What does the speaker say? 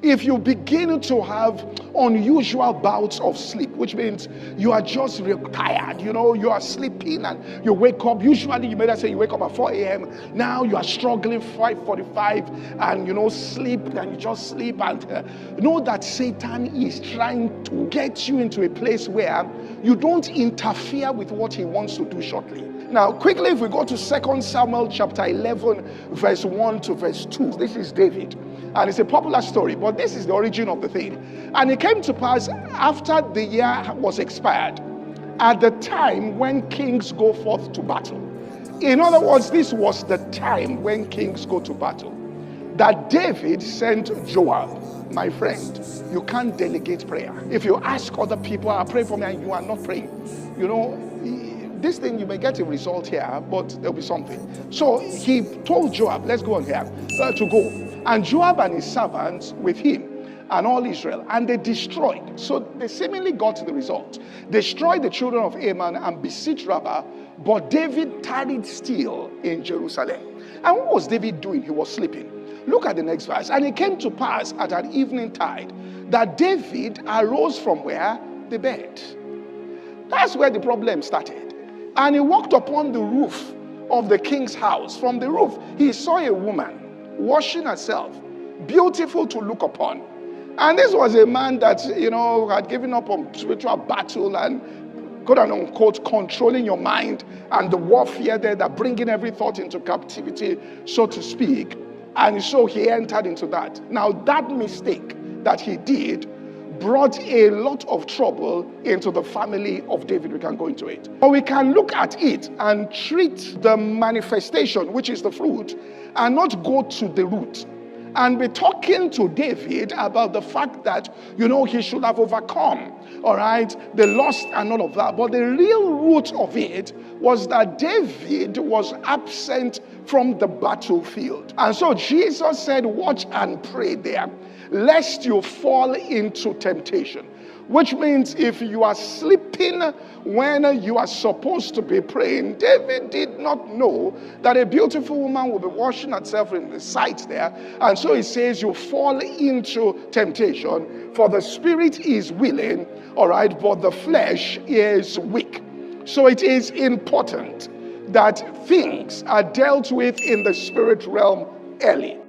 If you begin to have unusual bouts of sleep, which means you are just tired, you are sleeping and you wake up. Usually you may say you wake up at 4 a.m. Now you are struggling 5:45 and sleep, and you just sleep, and know that Satan is trying to get you into a place where you don't interfere with what he wants to do shortly. Now, quickly, if we go to 2 Samuel chapter 11, verse 1 to verse 2, this is David. And it's a popular story, but this is the origin of the thing. And it came to pass after the year was expired, at the time when kings go forth to battle. In other words, this was the time when kings go to battle, that David sent Joab. My friend, you can't delegate prayer. If you ask other people, pray for me, and you are not praying, this thing, you may get a result here, but there'll be something. So he told Joab, let's go on here, to go. And Joab and his servants with him and all Israel, and they destroyed. So they seemingly got the result. Destroyed the children of Ammon and besieged Rabbah, but David tarried still in Jerusalem. And what was David doing? He was sleeping. Look at the next verse. And it came to pass at an evening tide that David arose from where? The bed. That's where the problem started. And he walked upon the roof of the king's house. From the roof, he saw a woman washing herself, beautiful to look upon. And this was a man that, had given up on spiritual battle and, quote and unquote, controlling your mind and the warfare there, that bringing every thought into captivity, so to speak. And so he entered into that. Now, that mistake that he did brought a lot of trouble into the family of David. We can go into it. But we can look at it and treat the manifestation, which is the fruit, and not go to the root. And be talking to David about the fact that, he should have overcome, all right, the lust and all of that. But the real root of it was that David was absent from the battlefield. And so Jesus said, watch and pray there, lest you fall into temptation. Which means if you are sleeping when you are supposed to be praying, David did not know that a beautiful woman will be washing herself in the sight there. And so he says you fall into temptation, for the spirit is willing, all right, but the flesh is weak. So it is important that things are dealt with in the spirit realm early.